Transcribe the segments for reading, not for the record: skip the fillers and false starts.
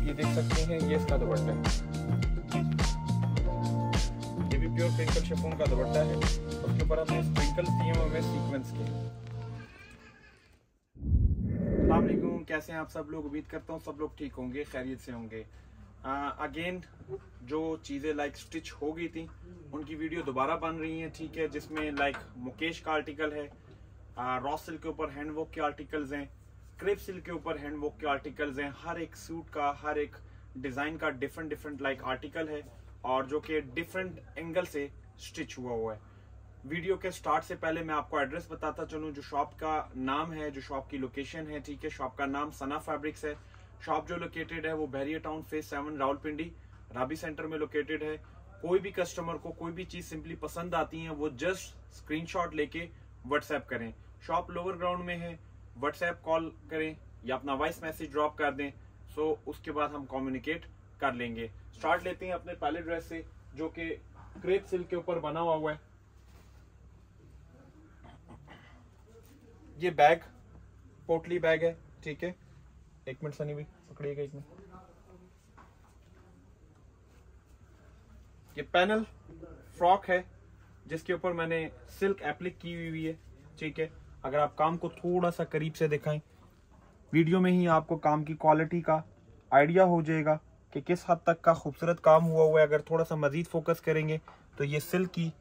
ये देख सकते हैं, ये इसका दुपट्टा है, ये भी प्योर क्रिंकल शिफॉन का दुपट्टा है। उसके ऊपर हमने स्प्रिंकल्स दिए हुए हमें सीक्वेंस के। अस्सलाम वालेकुम, कैसे हैं आप सब लोग? उम्मीद करता हूँ सब लोग ठीक होंगे, खैरियत से होंगे। अगेन जो चीज़ें लाइक स्टिच हो गई थी उनकी वीडियो दोबारा बन रही हैं, ठीक है, जिसमें लाइक मुकेश का आर्टिकल है, रॉ सिल्क के ऊपर हैंड वर्क के आर्टिकल्स हैं, क्रेप सिल्क के ऊपर हैंड वर्क के आर्टिकल्स हैं। हर एक सूट का, हर एक डिज़ाइन का डिफरेंट लाइक आर्टिकल है और जो कि डिफरेंट एंगल से स्टिच हुआ है। वीडियो के स्टार्ट से पहले मैं आपको एड्रेस बताता चलूं, जो शॉप का नाम है, जो शॉप की लोकेशन है, ठीक है। शॉप का नाम सना फैब्रिक्स है। शॉप जो लोकेटेड है वो बैरियर टाउन फेज 7 रावलपिंडी राबी सेंटर में लोकेटेड है। कोई भी कस्टमर को कोई भी चीज सिंपली पसंद आती है वो जस्ट स्क्रीनशॉट लेके व्हाट्सएप करें। शॉप लोअर ग्राउंड में है, व्हाट्सएप कॉल करें या अपना वॉइस मैसेज ड्रॉप कर दें, सो उसके बाद हम कम्युनिकेट कर लेंगे। स्टार्ट लेते हैं अपने पहले ड्रेस से, जो कि क्रेप सिल्क के ऊपर बना हुआ है। ये बैग पोटली बैग है, ठीक है। एक मिनट सनी भाई पकड़िएगा एक मिनट। ये पैनल फ्रॉक है जिसके ऊपर मैंने सिल्क एप्लिक की हुई है, ठीक है। अगर आप काम को थोड़ा सा करीब से दिखाएं, वीडियो में ही आपको काम की क्वालिटी का आइडिया हो जाएगा कि किस हद तक का खूबसूरत काम हुआ है। अगर थोड़ा सा मजीद फोकस करेंगे तो ये सिल्क की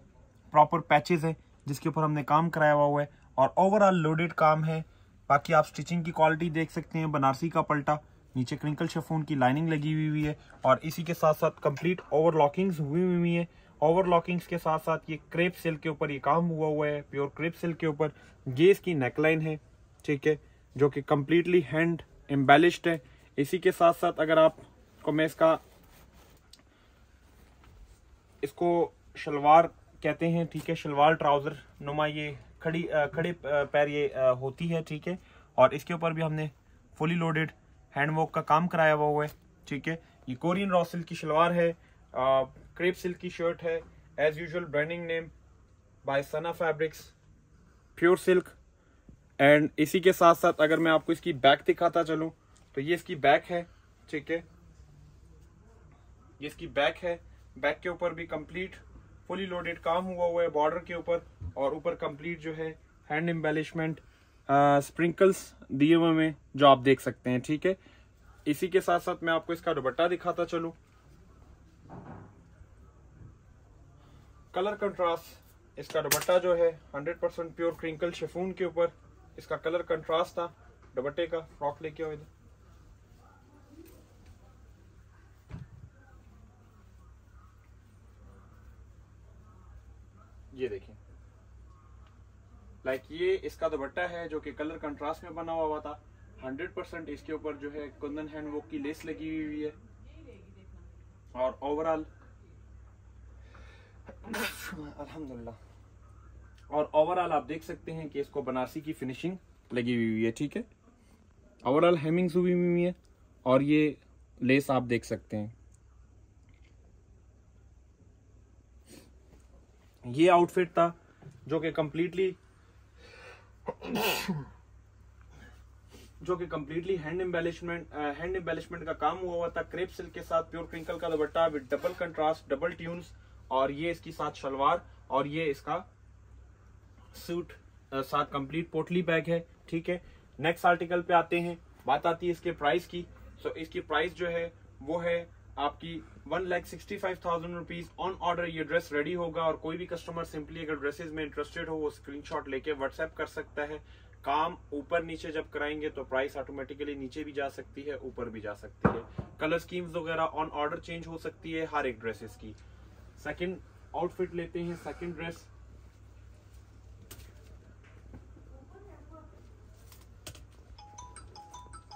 प्रॉपर पैचेस है जिसके ऊपर हमने काम कराया हुआ है और ओवरऑल लोडेड काम है। बाकी आप स्टिचिंग की क्वालिटी देख सकते हैं, बनारसी का पल्टा, नीचे क्रिंकल शिफॉन की लाइनिंग लगी हुई है और इसी के साथ साथ कंप्लीट ओवरलॉकिंग्स हुई है। ओवरलॉकिंग्स के साथ साथ ये क्रेप सिल्क के ऊपर ये काम हुआ है, प्योर क्रेप सिल्क के ऊपर। ये इसकी नेकलाइन है, ठीक है, जो कि कंप्लीटली हैंड एम्बेलिश्ड है। इसी के साथ साथ अगर आपको मैं इसको शलवार कहते हैं, ठीक है, शलवार ट्राउजर नुमा ये खड़े पैर ये होती है, ठीक है। और इसके ऊपर भी हमने फुली लोडेड हैंडवर्क का काम कराया हुआ है, ठीक है। ये कोरियन रॉ सिल्क की शलवार है, क्रेप सिल्क की शर्ट है, as usual branding name by Sana fabrics, pure silk. And इसी के साथ साथ अगर मैं आपको इसकी बैक दिखाता चलूं तो ये इसकी बैक है, ठीक है, ये इसकी बैक है। बैक के ऊपर भी कंप्लीट फुली लोडेड काम हुआ है बॉर्डर के ऊपर और ऊपर कंप्लीट जो है हैंड एम्बेलिशमेंट स्प्रिंकल्स दिए हुए में जो आप देख सकते हैं, ठीक है। इसी के साथ साथ मैं आपको इसका दुपट्टा दिखाता चलूं। कलर कंट्रास्ट इसका दुपट्टा जो है 100% प्योर क्रिंकल शिफॉन के ऊपर इसका कलर कंट्रास्ट था दुपट्टे का। फ्रॉक लेके आओ इधर। ये देखिए, लाइक ये इसका दुपट्टा है जो कि कलर कंट्रास्ट में बना हुआ था। 100% इसके ऊपर जो है कुंदन हैंड वर्क की लेस लगी हुई है और ओवरऑल अल्हम्दुलिल्लाह आप देख सकते हैं कि इसको बनारसी की फिनिशिंग लगी हुई है, ठीक है। ओवरऑल हेमिंग्स हुई हुई है और ये लेस आप देख सकते हैं। ये आउटफिट था जो कि कंप्लीटली हैंड एम्बेलिशमेंट का काम हुआ था। क्रेप सिल्क के साथ प्योर क्रिंकल का दुपट्टा with double contrast, double tunes और ये इसकी साथ शलवार और ये इसका सूट साथ कंप्लीट पोटली बैग है, ठीक है। नेक्स्ट आर्टिकल पे आते हैं, बात आती है इसके प्राइस की। सो इसकी प्राइस जो है वो है आपकी 1,65,000 रुपीज। ऑन ऑर्डर ये ड्रेस रेडी होगा और कोई भी कस्टमर सिंपली अगर ड्रेसेस में इंटरेस्टेड हो वो स्क्रीनशॉट लेके व्हाट्सएप कर सकता है। काम ऊपर नीचे जब कराएंगे तो प्राइस ऑटोमेटिकली नीचे भी जा सकती है, ऊपर भी जा सकती है। कलर स्कीम्स वगैरह ऑन ऑर्डर चेंज हो सकती है हर एक ड्रेसेस की। सेकंड आउटफिट लेते हैं, सेकंड ड्रेस।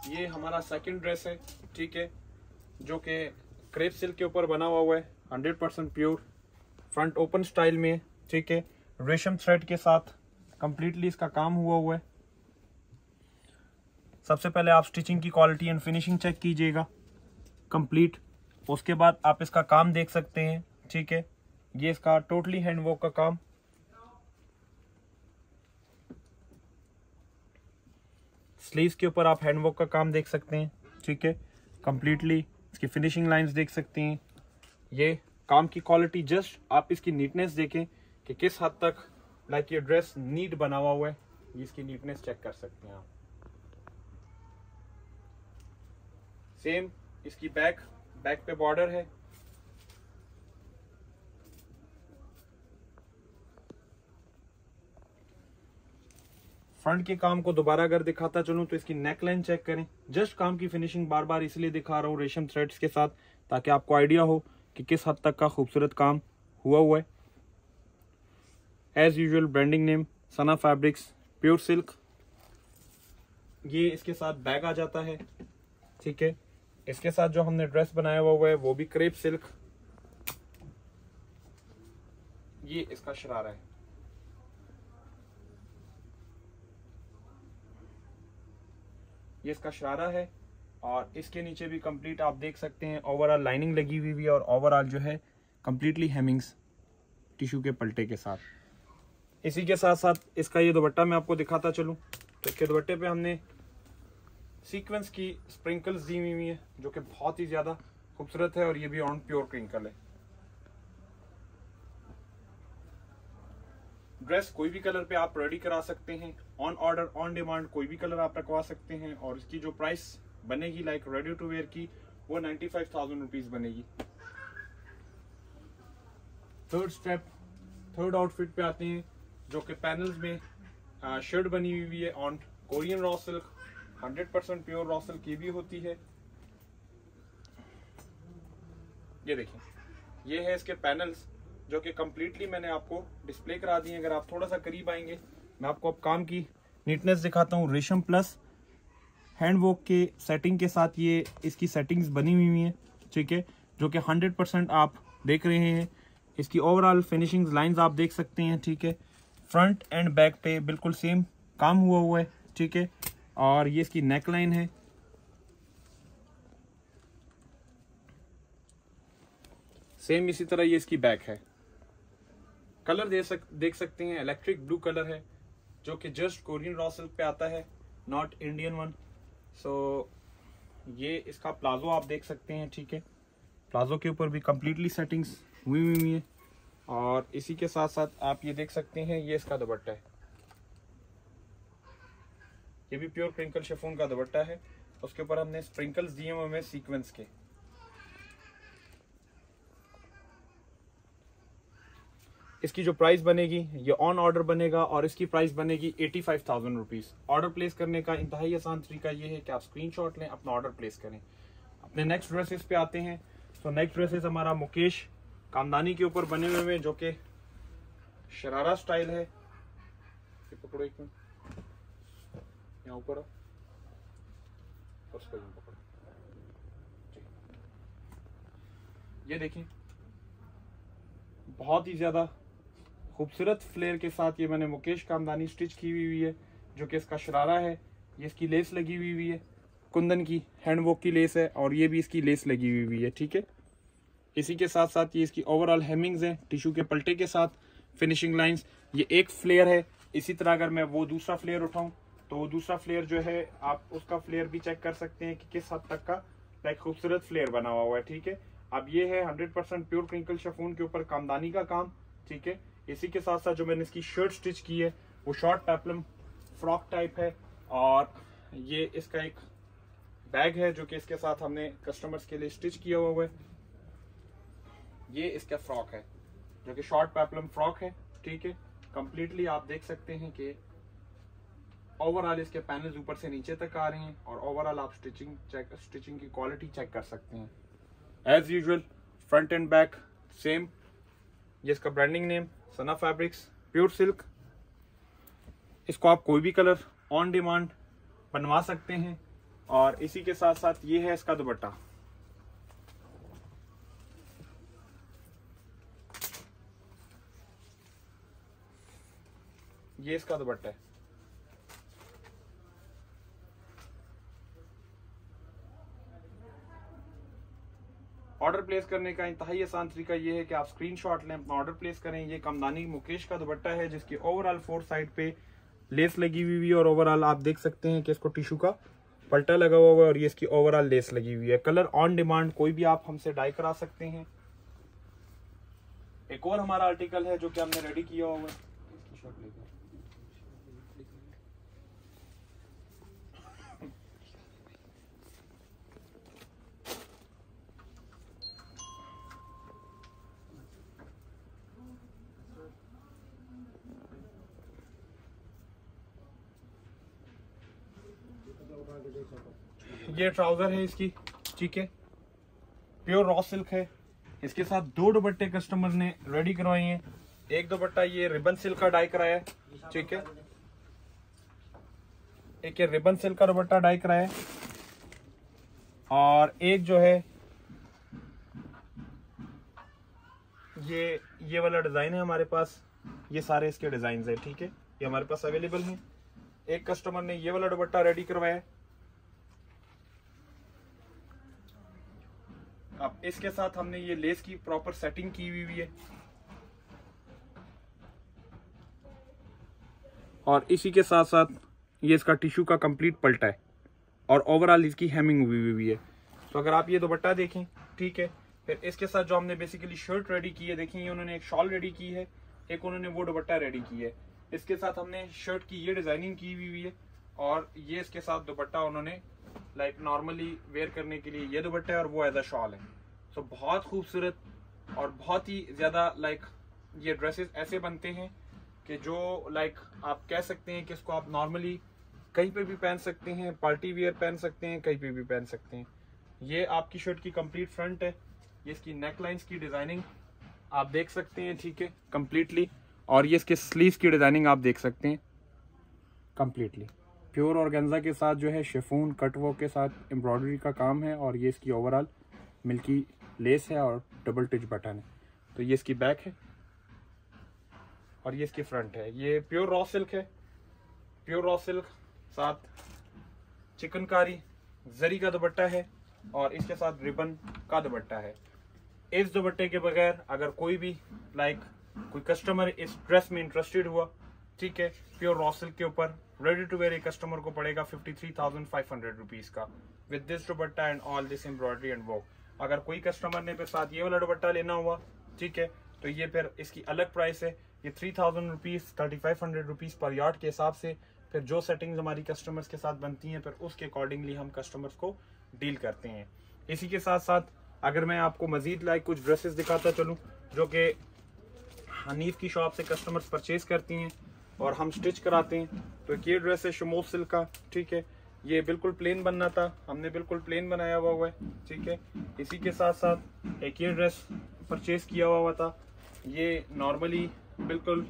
ये हमारा सेकंड ड्रेस है, ठीक है, जो कि क्रेप सिल्क के ऊपर बना हुआ है, 100% प्योर, फ्रंट ओपन स्टाइल में, ठीक है। रेशम थ्रेड के साथ कंप्लीटली इसका काम हुआ है। सबसे पहले आप स्टिचिंग की क्वालिटी एंड फिनिशिंग चेक कीजिएगा कंप्लीट, उसके बाद आप इसका काम देख सकते हैं, ठीक है। ये इसका टोटली हैंडवर्क का काम, स्लीव्स के ऊपर आप हैंडवर्क का काम देख सकते हैं, ठीक है। कंप्लीटली इसकी फिनिशिंग लाइंस देख सकते हैं। ये काम की क्वालिटी, जस्ट आप इसकी नीटनेस देखें कि किस हद तक लाइक ये ड्रेस नीट बना हुआ है। ये इसकी नीटनेस चेक कर सकते हैं आप। सेम इसकी बैक पे बॉर्डर है। फ्रंट के काम को दोबारा अगर दिखाता चलूं तो इसकी नेक लाइन चेक करें। जस्ट काम की फिनिशिंग बार बार इसलिए दिखा रहा हूं रेशम थ्रेड्स के साथ, ताकि आपको आइडिया हो कि किस हद तक का खूबसूरत काम हुआ है। As usual branding name Sana fabrics pure silk. ये इसके साथ बैग आ जाता है, ठीक है। इसके साथ जो हमने ड्रेस बनाया हुआ है वो भी क्रेप सिल्क। ये इसका शरारा है। ये इसका शरारा है और इसके नीचे भी कंप्लीट आप देख सकते हैं ओवरऑल लाइनिंग लगी हुई है और ओवरऑल जो है कंप्लीटली हेमिंग्स टिश्यू के पलटे के साथ। इसी के साथ साथ इसका ये दुपट्टा मैं आपको दिखाता चलूं तो इसके दुपट्टे पे हमने सीक्वेंस की स्प्रिंकल्स दी हुई है जो कि बहुत ही ज्यादा खूबसूरत है और ये भी ऑन प्योर क्रिंकल है। ड्रेस कोई भी कलर पे आप रेडी करा सकते हैं, ऑन ऑर्डर ऑन डिमांड कोई भी कलर आप रखवा सकते हैं और इसकी जो प्राइस बनेगी लाइक रेडी टू वेयर की वो 95,000 रुपीज बनेगी। थर्ड आउटफिट पे आते हैं जो कि पैनल्स में शर्ट बनी हुई है on Korean raw silk. 100% pure raw silk की भी होती है। ये देखिए, ये है इसके पैनल्स जो कि कंप्लीटली मैंने आपको डिस्प्ले करा दिए। अगर आप थोड़ा सा करीब आएंगे मैं आपको अब काम की नीटनेस दिखाता हूँ। रेशम प्लस हैंडवर्क के सेटिंग के साथ ये इसकी सेटिंग्स बनी हुई है, ठीक है, जो कि 100% आप देख रहे हैं। इसकी ओवरऑल फिनिशिंग लाइंस आप देख सकते हैं, ठीक है। फ्रंट एंड बैक पे बिल्कुल सेम काम हुआ है, ठीक है। और ये इसकी नेक लाइन है। सेम इसी तरह ये इसकी बैक है। कलर देख सकते हैं, इलेक्ट्रिक ब्लू कलर है जो कि जस्ट कोरियन रॉ सिल्क पे आता है, नॉट इंडियन वन। सो ये इसका प्लाजो आप देख सकते हैं, ठीक है। प्लाजो के ऊपर भी कंप्लीटली सेटिंग्स हुई है और इसी के साथ साथ आप ये देख सकते हैं ये इसका दुपट्टा है। ये भी प्योर क्रिंकल शिफॉन का दुपट्टा है। उसके ऊपर हमने स्प्रिंकल्स दिए हुए हैं सीक्वेंस के। इसकी जो प्राइस बनेगी ये ऑन ऑर्डर बनेगा और इसकी प्राइस बनेगी 85,000 रुपीज। ऑर्डर प्लेस करने का इंतहाई आसान तरीका ये है कि आप स्क्रीनशॉट लें, अपना ऑर्डर प्लेस करें। अपने नेक्स्ट ड्रेसेस पे आते हैं। तो नेक्स्ट ड्रेसेस हमारा मुकेश कामदानी के ऊपर बने हुए हैं जो कि शरारा स्टाइल है। पकड़ो एक मिनट, यहाँ ऊपर पकड़ो। ये देखें, बहुत ही ज्यादा खूबसूरत फ्लेयर के साथ ये मैंने मुकेश कामदानी स्टिच की हुई है जो कि इसका शरारा है। ये इसकी लेस लगी हुई है, कुंदन की हैंडवर्क की लेस है और ये भी इसकी लेस लगी हुई है, ठीक है। इसी के साथ साथ ये इसकी ओवरऑल हेमिंग्स है टिश्यू के पलटे के साथ, फिनिशिंग लाइंस। ये एक फ्लेयर है। इसी तरह अगर मैं वो दूसरा फ्लेयर उठाऊं तो वो दूसरा फ्लेयर जो है आप उसका फ्लेयर भी चेक कर सकते हैं कि किस हद तक का लाइक खूबसूरत फ्लेयर बना हुआ है, ठीक है। अब ये है 100% प्योर क्रिंकल शिफॉन के ऊपर कामदानी का काम, ठीक है। इसी के साथ साथ जो मैंने इसकी शर्ट स्टिच की है वो शॉर्ट पेप्लम फ्रॉक टाइप है और ये इसका एक बैग है जो कि इसके साथ हमने कस्टमर्स के लिए स्टिच किया हुआ है। ये इसका फ्रॉक है जो कि शॉर्ट पेप्लम फ्रॉक है, ठीक है। कंप्लीटली आप देख सकते हैं कि ओवरऑल इसके पैनल्स ऊपर से नीचे तक आ रहे हैं और ओवरऑल आप स्टिचिंग की क्वालिटी चेक कर सकते हैं। As usual front and back same. ये इसका branding name Sana fabrics pure silk. इसको आप कोई भी कलर ऑन डिमांड बनवा सकते हैं और इसी के साथ साथ ये है इसका दुपट्टा। ये इसका दुपट्टा है। ऑर्डर प्लेस करने का इंतहाई आसान तरीका ये है कि आप स्क्रीनशॉट लें, अपना ऑर्डर प्लेस करें। ये कामदानी मुकेश का दुपट्टा है जिसकी ओवरऑल 4 साइड पे लेस लगी हुई है और ओवरऑल आप देख सकते हैं कि इसको टिश्यू का पल्टा लगा हुआ है और ये इसकी ओवरऑल लेस लगी हुई है। कलर ऑन डिमांड कोई भी आप हमसे डाई करा सकते हैं। एक और हमारा आर्टिकल है जो कि हमने रेडी किया हुआ है, इसकी शॉट लेकर ये ट्राउजर है इसकी, ठीक है, प्योर रॉ सिल्क है। इसके साथ 2 दुपट्टे कस्टमर ने रेडी करवाए हैं। एक दुपट्टा ये रिबन सिल्क का डाई कराया है, ठीक है, एक ये रिबन सिल्क का दुपट्टा डाई कराया है, और एक जो है ये वाला डिजाइन है हमारे पास। ये सारे इसके डिजाइन है, ठीक है, ये हमारे पास अवेलेबल हैं। एक कस्टमर ने ये वाला दुपट्टा रेडी करवाया है। अब इसके साथ हमने ये लेस की प्रॉपर सेटिंग की हुई है, और इसी के साथ साथ ये इसका टिश्यू का कंप्लीट पलटा है, और ओवरऑल इसकी हेमिंग हुई हुई है। तो अगर आप ये दुपट्टा देखें, ठीक है, फिर इसके साथ जो हमने बेसिकली शर्ट रेडी की है, देखिए उन्होंने एक शॉल रेडी की है, एक उन्होंने वो दुपट्टा रेडी की है। इसके साथ हमने शर्ट की ये डिजाइनिंग की हुई है, और ये इसके साथ दुपट्टा उन्होंने लाइक नॉर्मली वेयर करने के लिए ये दुपट्टा है, और वो एज अ शॉल है। सो बहुत खूबसूरत और बहुत ही ज्यादा लाइक ये ड्रेसेस ऐसे बनते हैं कि जो लाइक आप कह सकते हैं कि इसको आप नॉर्मली कहीं पे भी पहन सकते हैं, पार्टी वियर पहन सकते हैं, कहीं पे भी पहन सकते हैं। ये आपकी शर्ट की कंप्लीट फ्रंट है, ये इसकी नेक लाइंस की डिजाइनिंग आप देख सकते हैं, ठीक है, कंप्लीटली, और ये इसके स्लीव्स की डिजाइनिंग आप देख सकते हैं कंप्लीटली। प्योर ऑर्गेन्जा के साथ जो है शिफॉन कटवर्क के साथ एम्ब्रॉयडरी का काम है, और ये इसकी ओवरऑल मिल्की लेस है और डबल टिच बटन है। तो ये इसकी बैक है और ये इसकी फ्रंट है। ये प्योर रॉ सिल्क है, प्योर रॉ सिल्क, साथ चिकनकारी जरी का दुपट्टा है, और इसके साथ रिबन का दुपट्टा है। इस दुपट्टे के बगैर अगर कोई भी लाइक कोई कस्टमर इस ड्रेस में इंटरेस्टेड हुआ, ठीक है, प्योर रॉ सिल्क के ऊपर रेडी टू वेयर एक कस्टमर को पड़ेगा 53,500 रुपीज का, with this dupatta and all this embroidery and work. अगर कोई कस्टमर ने फिर साथ ये वाला दुपट्टा लेना हुआ, ठीक है, तो ये फिर इसकी अलग प्राइस है। ये 3,000 रुपीज 3,500 रुपीज पर यार्ड के हिसाब से फिर जो सेटिंग्स हमारी कस्टमर्स के साथ बनती हैं, फिर उसके अकॉर्डिंगली हम कस्टमर्स को डील करते हैं। इसी के साथ साथ अगर मैं आपको मजीद लाइक कुछ ड्रेसेस दिखाता चलूँ जो कि हनीफ की शॉप से कस्टमर्स परचेज करती हैं और हम स्टिच कराते हैं, तो ये ड्रेस है शमोस सिल्क का, ठीक है, ये बिल्कुल प्लेन बनना था, हमने बिल्कुल प्लेन बनाया हुआ है, ठीक है। इसी के साथ साथ एक ये ड्रेस परचेज किया हुआ था, ये नॉर्मली बिल्कुल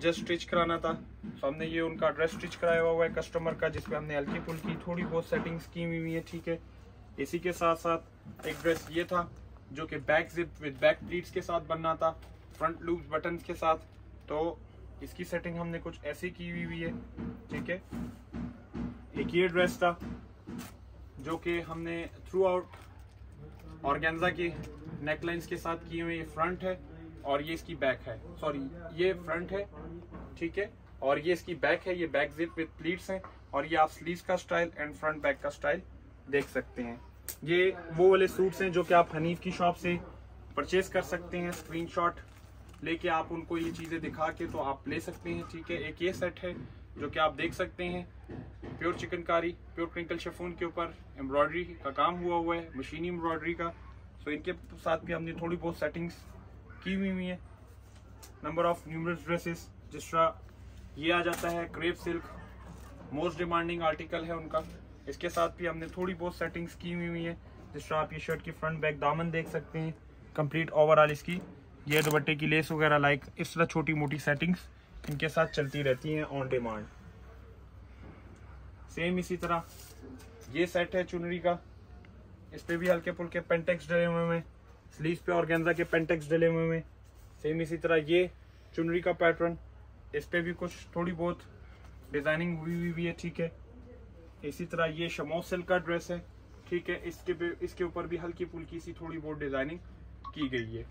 जस्ट स्टिच कराना था, तो हमने ये उनका ड्रेस स्टिच कराया हुआ है कस्टमर का, जिसपे हमने हल्की फुल्की थोड़ी बहुत सेटिंग्स की हुई है, ठीक है। इसी के साथ साथ एक ड्रेस ये था जो कि back zip with back pleats के साथ बनना था, फ्रंट लूप बटन के साथ, तो इसकी सेटिंग हमने कुछ ऐसी की हुई है, ठीक है। एक ये ड्रेस था जो कि हमने थ्रू आउट ऑर्गेन्जा की नेकलाइंस के साथ की हुई, ये फ्रंट है और ये इसकी बैक है, सॉरी ये फ्रंट है, ठीक है, और ये इसकी बैक है, ये बैक जिप विद प्लीट्स है, और ये आप स्लीव्स का स्टाइल एंड फ्रंट बैक का स्टाइल देख सकते हैं। ये वो वाले सूट्स हैं जो कि आप हनीफ की शॉप से परचेज कर सकते हैं, स्क्रीनशॉट लेके आप उनको ये चीजें दिखा के तो आप ले सकते हैं, ठीक है। एक ये सेट है जो कि आप देख सकते हैं, pure chikankari pure crinkle chiffon के ऊपर एम्ब्रॉयडरी का काम हुआ है, मशीनी एम्ब्रॉयडरी का, तो इनके साथ भी हमने थोड़ी बहुत सेटिंग्स की हुई है। नंबर ऑफ न्यूमरस ड्रेसेस, जिस तरह ये आ जाता है crepe silk, most demanding article है उनका, इसके साथ भी हमने थोड़ी बहुत सेटिंग्स की हुई है। जिस तरह आप ये शर्ट की फ्रंट बैक दामन देख सकते हैं, कंप्लीट ओवरऑल इसकी ये दुपट्टे की लेस वगैरह लाइक इस तरह छोटी मोटी सेटिंग्स इनके साथ चलती रहती हैं ऑन डिमांड। सेम इसी तरह ये सेट है चुनरी का, इस पे भी हल्के फुल्के पेंटेक्स डले हुए हैं, स्लीव्स पे ऑर्गेन्जा के पेंटेक्स डले हुए हैं। सेम इसी तरह ये चुनरी का पैटर्न, इस पे भी कुछ थोड़ी बहुत डिजाइनिंग हुई भी है, ठीक है। इसी तरह ये शमोस सिल्क का ड्रेस है, ठीक है, इसके ऊपर भी हल्की फुल्की सी थोड़ी बहुत डिजाइनिंग की गई है।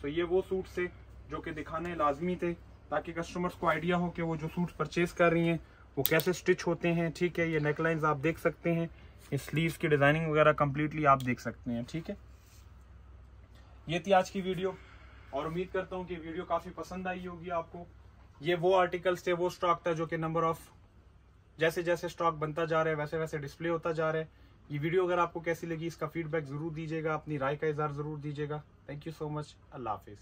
सो ये वो सूट से जो कि दिखाने लाजमी थे ताकि कस्टमर्स को आइडिया हो कि वो जो सूट परचेज कर रही हैं वो कैसे स्टिच होते हैं, ठीक है। ये नेकलाइंस आप देख सकते हैं, इस स्लीव्स की डिजाइनिंग वगैरह कंप्लीटली आप देख सकते हैं, ठीक है। ये थी आज की वीडियो और उम्मीद करता हूँ कि वीडियो काफी पसंद आई होगी आपको। ये वो आर्टिकल्स थे, वो स्टॉक था जो कि नंबर ऑफ जैसे जैसे स्टॉक बनता जा रहा है वैसे वैसे डिस्प्ले होता जा रहा है। ये वीडियो अगर आपको कैसी लगी इसका फीडबैक जरूर दीजिएगा, अपनी राय का इजहार जरूर दीजिएगा। Thank you so much. Allah Hafiz.